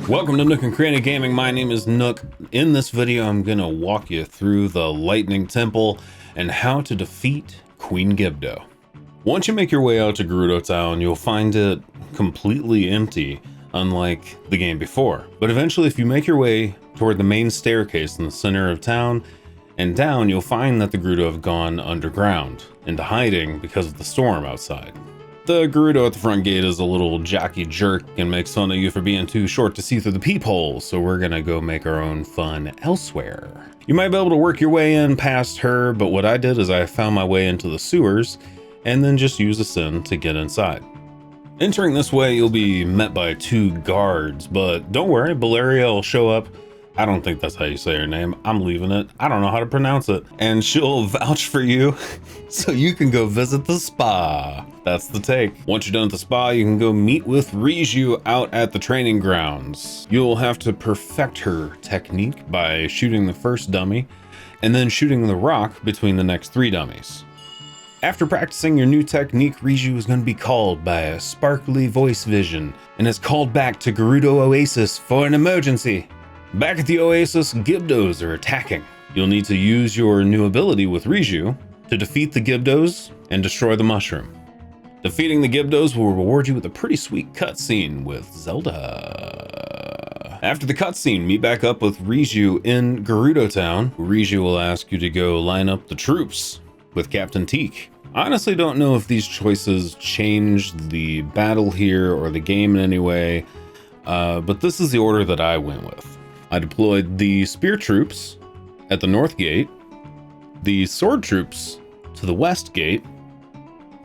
Welcome to Nook and Cranny Gaming. My name is Nook. In this video, I'm gonna walk you through the Lightning Temple and how to defeat Queen Gibdo. Once you make your way out to Gerudo Town, you'll find it completely empty, unlike the game before. But eventually, if you make your way toward the main staircase in the center of town and down, you'll find that the Gerudo have gone underground into hiding because of the storm outside. The Gerudo at the front gate is a little jockey jerk and makes fun of you for being too short to see through the peephole, so we're gonna go make our own fun elsewhere. You might be able to work your way in past her, but what I did is I found my way into the sewers and then just used a sin to get inside. Entering this way, you'll be met by two guards, but don't worry, Valeria will show up. I don't think that's how you say her name. I'm leaving it. I don't know how to pronounce it. And she'll vouch for you so you can go visit the spa. That's the take. Once you're done at the spa, you can go meet with Riju out at the training grounds. You'll have to perfect her technique by shooting the first dummy and then shooting the rock between the next three dummies. After practicing your new technique, Riju is going to be called by a sparkly voice vision and is called back to Gerudo Oasis for an emergency. Back at the Oasis, Gibdos are attacking. You'll need to use your new ability with Riju to defeat the Gibdos and destroy the mushroom. Defeating the Gibdos will reward you with a pretty sweet cutscene with Zelda. After the cutscene, meet back up with Riju in Gerudo Town. Riju will ask you to go line up the troops with Captain Teak. I honestly don't know if these choices change the battle here or the game in any way, but this is the order that I went with. I deployed the spear troops at the north gate, the sword troops to the west gate,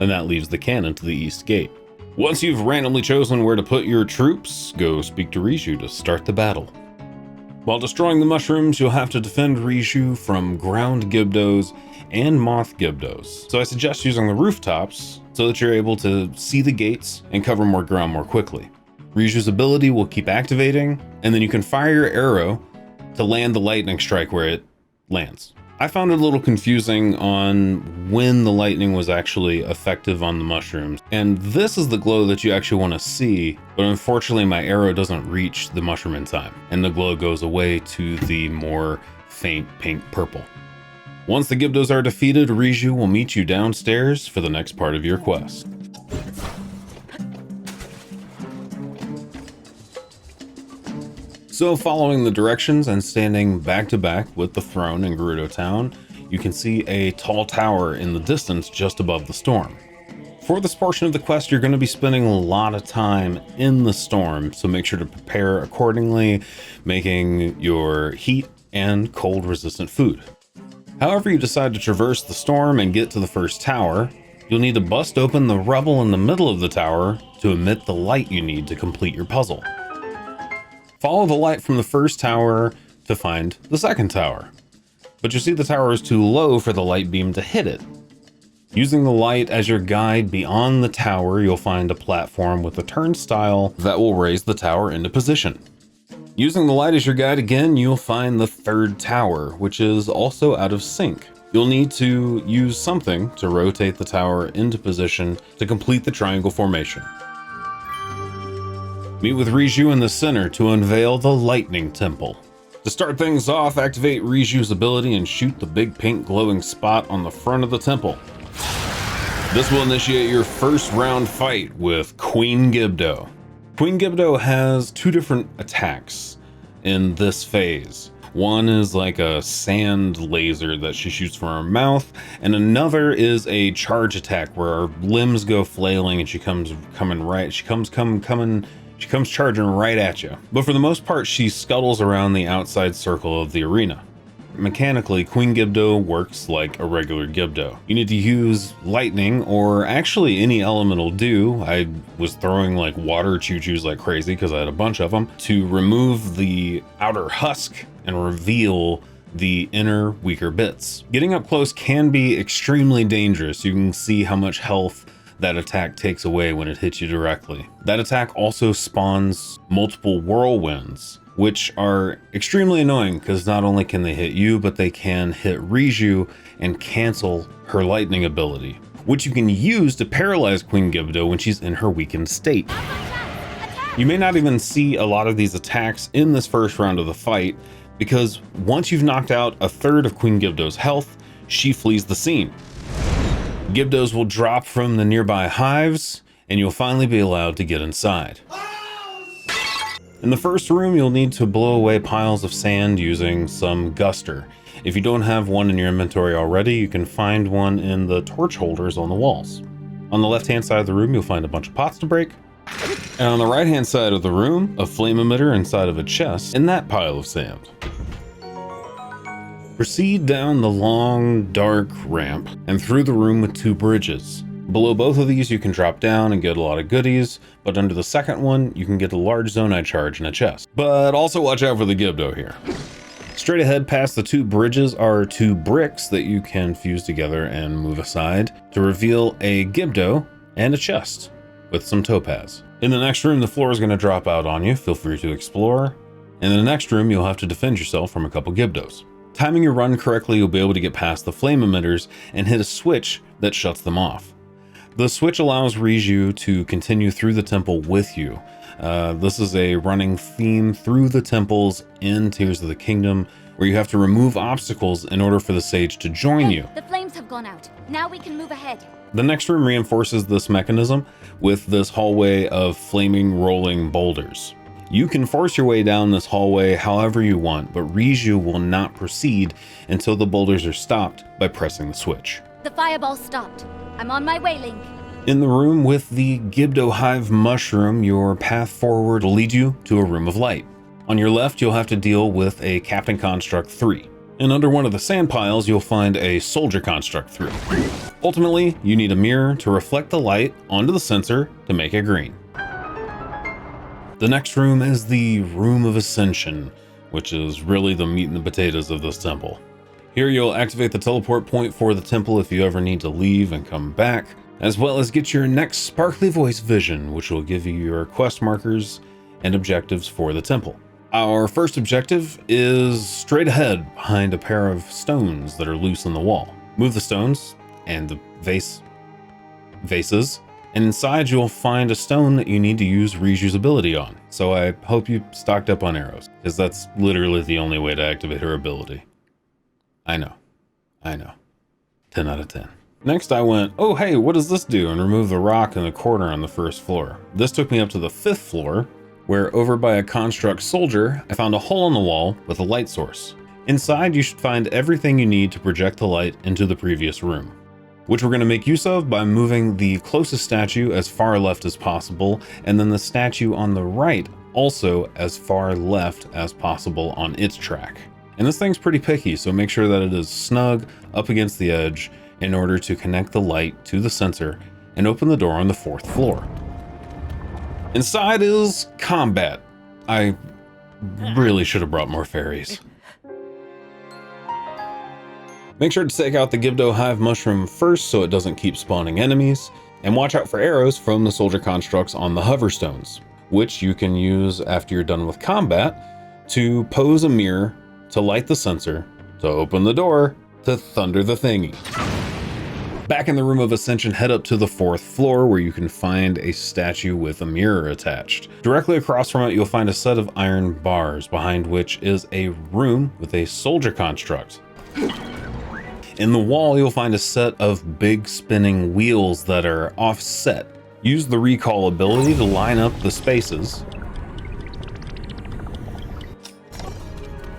and that leaves the cannon to the east gate. Once you've randomly chosen where to put your troops, go speak to Riju to start the battle. While destroying the mushrooms, you'll have to defend Riju from ground Gibdos and moth Gibdos. So I suggest using the rooftops so that you're able to see the gates and cover more ground more quickly. Riju's ability will keep activating, and then you can fire your arrow to land the lightning strike where it lands. I found it a little confusing on when the lightning was actually effective on the mushrooms, and this is the glow that you actually want to see, but unfortunately my arrow doesn't reach the mushroom in time, and the glow goes away to the more faint pink purple. Once the Gibdos are defeated, Riju will meet you downstairs for the next part of your quest. So following the directions and standing back to back with the throne in Gerudo Town, you can see a tall tower in the distance just above the storm. For this portion of the quest, you're going to be spending a lot of time in the storm, so make sure to prepare accordingly, making your heat and cold resistant food. However you decide to traverse the storm and get to the first tower, you'll need to bust open the rubble in the middle of the tower to emit the light you need to complete your puzzle. Follow the light from the first tower to find the second tower, but you see the tower is too low for the light beam to hit it. Using the light as your guide beyond the tower, you'll find a platform with a turnstile that will raise the tower into position. Using the light as your guide again, you'll find the third tower, which is also out of sync. You'll need to use something to rotate the tower into position to complete the triangle formation. Meet with Riju in the center to unveil the Lightning Temple. To start things off, activate Riju's ability and shoot the big pink glowing spot on the front of the temple. This will initiate your first round fight with Queen Gibdo. Queen Gibdo has two different attacks in this phase. One is like a sand laser that she shoots from her mouth, and another is a charge attack where her limbs go flailing and she comes charging right at you. But for the most part, she scuttles around the outside circle of the arena. Mechanically, Queen Gibdo works like a regular Gibdo. You need to use lightning, or actually any element will do. I was throwing like water choo-choos like crazy because I had a bunch of them to remove the outer husk and reveal the inner weaker bits. Getting up close can be extremely dangerous. You can see how much health that attack takes away when it hits you directly. That attack also spawns multiple whirlwinds, which are extremely annoying because not only can they hit you, but they can hit Riju and cancel her lightning ability, which you can use to paralyze Queen Gibdo when she's in her weakened state. You may not even see a lot of these attacks in this first round of the fight, because once you've knocked out a third of Queen Gibdo's health, she flees the scene. Gibdos will drop from the nearby hives, and you'll finally be allowed to get inside. In the first room, you'll need to blow away piles of sand using some guster. If you don't have one in your inventory already, you can find one in the torch holders on the walls. On the left-hand side of the room, you'll find a bunch of pots to break. And on the right-hand side of the room, a flame emitter inside of a chest in that pile of sand. Proceed down the long, dark ramp and through the room with 2 bridges. Below both of these, you can drop down and get a lot of goodies, but under the second one, you can get a large zonite charge in a chest. But also watch out for the Gibdo here. Straight ahead past the 2 bridges are 2 bricks that you can fuse together and move aside to reveal a Gibdo and a chest with some topaz. In the next room, the floor is going to drop out on you. Feel free to explore. And in the next room, you'll have to defend yourself from a couple Gibdos. Timing your run correctly, you'll be able to get past the flame emitters and hit a switch that shuts them off. The switch allows Riju to continue through the temple with you. This is a running theme through the temples in Tears of the Kingdom, where you have to remove obstacles in order for the sage to join you. The flames have gone out. Now we can move ahead. The next room reinforces this mechanism with this hallway of flaming rolling boulders. You can force your way down this hallway however you want, but Riju will not proceed until the boulders are stopped by pressing the switch. The fireball stopped. I'm on my way, Link. In the room with the Gibdo Hive mushroom, your path forward will lead you to a room of light. On your left, you'll have to deal with a Captain Construct 3. And under one of the sand piles, you'll find a Soldier Construct 3. Ultimately, you need a mirror to reflect the light onto the sensor to make it green. The next room is the Room of Ascension, which is really the meat and the potatoes of this temple. Here you'll activate the teleport point for the temple if you ever need to leave and come back, as well as get your next sparkly voice vision, which will give you your quest markers and objectives for the temple. Our first objective is straight ahead behind a pair of stones that are loose in the wall. Move the stones and the vases, and inside you'll find a stone that you need to use Riju's ability on. So I hope you stocked up on arrows, because that's literally the only way to activate her ability. I know. 10 out of 10. Next I went, oh hey, what does this do? And remove the rock in the corner on the first floor. This took me up to the 5th floor, where over by a construct soldier, I found a hole in the wall with a light source. Inside, you should find everything you need to project the light into the previous room, which we're going to make use of by moving the closest statue as far left as possible, and then the statue on the right also as far left as possible on its track. And this thing's pretty picky, so make sure that it is snug up against the edge in order to connect the light to the sensor and open the door on the 4th floor. Inside is combat. I really should have brought more fairies. Make sure to take out the Gibdo Hive mushroom first so it doesn't keep spawning enemies, and watch out for arrows from the soldier constructs on the hoverstones, which you can use after you're done with combat to pose a mirror to light the sensor to open the door to thunder the thingy. Back in the Room of Ascension, head up to the 4th floor where you can find a statue with a mirror attached. Directly across from it, you'll find a set of iron bars, behind which is a room with a soldier construct. In the wall, you'll find a set of big spinning wheels that are offset. Use the recall ability to line up the spaces.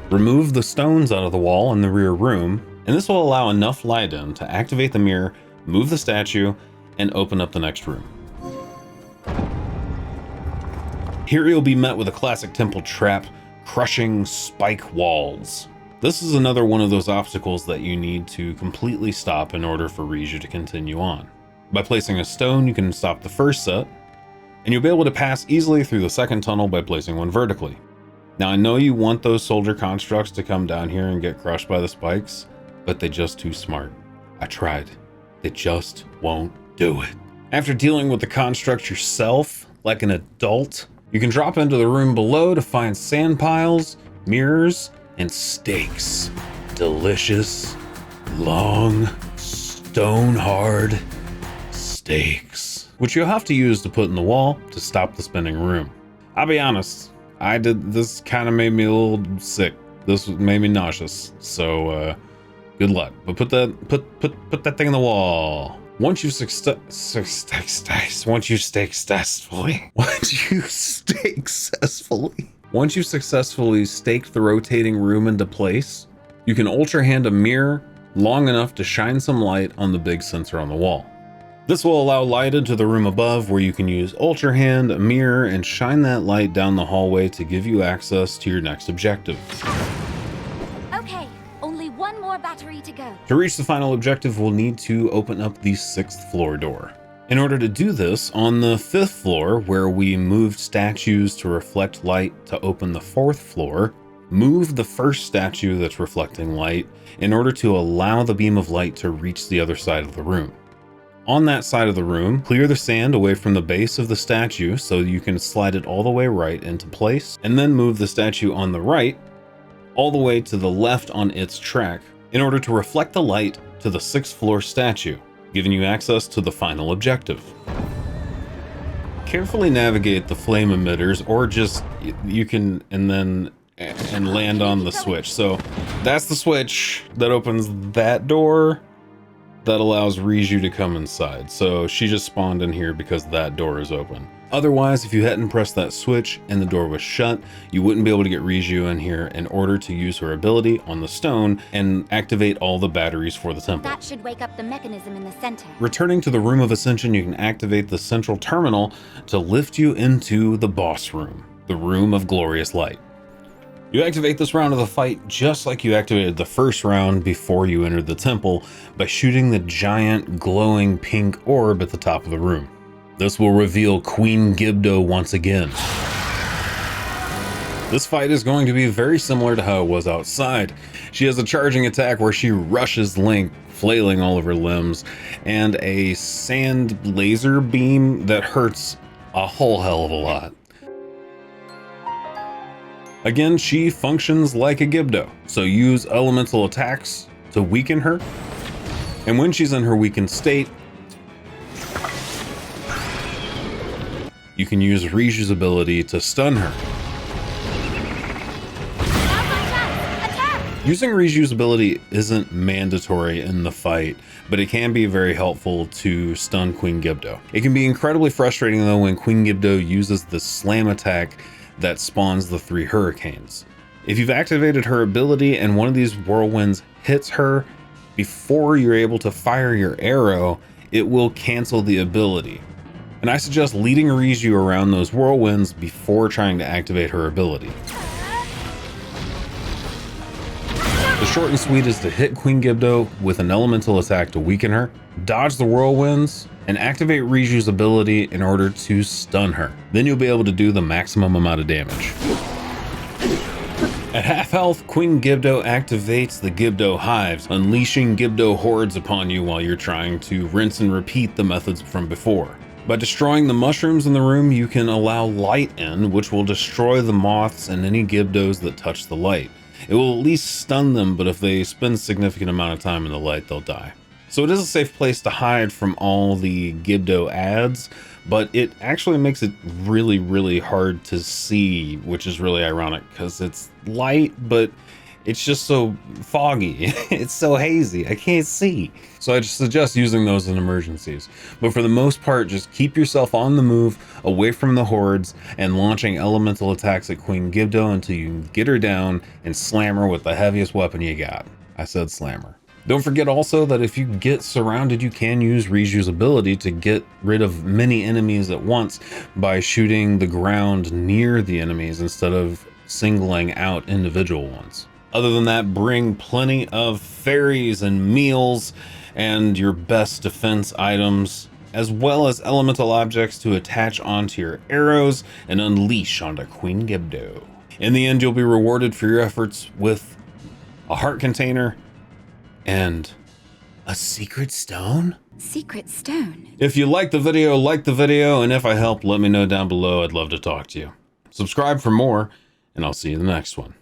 Remove the stones out of the wall in the rear room, and this will allow enough light in to activate the mirror, move the statue, and open up the next room. Here you'll be met with a classic temple trap, crushing spike walls. This is another one of those obstacles that you need to completely stop in order for Riju to continue on. By placing a stone, you can stop the first set, and you'll be able to pass easily through the second tunnel by placing one vertically. Now I know you want those soldier constructs to come down here and get crushed by the spikes, but they're just too smart. I tried. They just won't do it. After dealing with the construct yourself, like an adult, you can drop into the room below to find sand piles, mirrors, and steaks. Delicious, long, stone-hard steaks, which you'll have to use to put in the wall to stop the spinning room. I'll be honest, this kind of made me a little sick. This made me nauseous. So good luck. But put that thing in the wall. Once you successfully staked the rotating room into place, you can ultra hand a mirror long enough to shine some light on the big sensor on the wall. This will allow light into the room above, where you can use ultra hand, a mirror, and shine that light down the hallway to give you access to your next objective. Okay, only one more battery to go. To reach the final objective, we'll need to open up the 6th floor door. In order to do this, on the 5th floor, where we moved statues to reflect light to open the 4th floor, move the first statue that's reflecting light in order to allow the beam of light to reach the other side of the room. On that side of the room, clear the sand away from the base of the statue so you can slide it all the way right into place, and then move the statue on the right all the way to the left on its track in order to reflect the light to the 6th floor statue, giving you access to the final objective. Carefully navigate the flame emitters, or just you can and land on the switch. So that's the switch that opens that door that allows Riju to come inside. So she just spawned in here because that door is open. Otherwise, if you hadn't pressed that switch and the door was shut, you wouldn't be able to get Riju in here in order to use her ability on the stone and activate all the batteries for the temple. That should wake up the mechanism in the center. Returning to the Room of Ascension, you can activate the central terminal to lift you into the boss room, the Room of Glorious Light. You activate this round of the fight just like you activated the first round before you entered the temple by shooting the giant glowing pink orb at the top of the room. This will reveal Queen Gibdo once again. This fight is going to be very similar to how it was outside. She has a charging attack where she rushes Link, flailing all of her limbs, and a sand laser beam that hurts a whole hell of a lot. Again, she functions like a Gibdo, so use elemental attacks to weaken her, and when she's in her weakened state, you can use Riju's ability to stun her. Using Riju's ability isn't mandatory in the fight, but it can be very helpful to stun Queen Gibdo. It can be incredibly frustrating though when Queen Gibdo uses the slam attack that spawns the 3 hurricanes. If you've activated her ability and one of these whirlwinds hits her before you're able to fire your arrow, it will cancel the ability. And I suggest leading Riju around those whirlwinds before trying to activate her ability. The short and sweet is to hit Queen Gibdo with an elemental attack to weaken her, dodge the whirlwinds, and activate Riju's ability in order to stun her. Then you'll be able to do the maximum amount of damage. At half health, Queen Gibdo activates the Gibdo hives, unleashing Gibdo hordes upon you while you're trying to rinse and repeat the methods from before. By destroying the mushrooms in the room, you can allow light in, which will destroy the moths and any Gibdos that touch the light. It will at least stun them, but if they spend a significant amount of time in the light, they'll die. So it is a safe place to hide from all the Gibdo ads, but it actually makes it really, really hard to see, which is really ironic because it's light, but it's just so foggy. It's so hazy. I can't see. So I just suggest using those in emergencies. But for the most part, just keep yourself on the move, away from the hordes, and launching elemental attacks at Queen Gibdo until you can get her down and slam her with the heaviest weapon you got. I said slam her. Don't forget also that if you get surrounded, you can use Riju's ability to get rid of many enemies at once by shooting the ground near the enemies instead of singling out individual ones. Other than that, bring plenty of fairies and meals and your best defense items, as well as elemental objects to attach onto your arrows and unleash onto Queen Gibdo. In the end, you'll be rewarded for your efforts with a heart container and a secret stone? Secret stone? If you like the video, and if I helped, let me know down below. I'd love to talk to you. Subscribe for more, and I'll see you in the next one.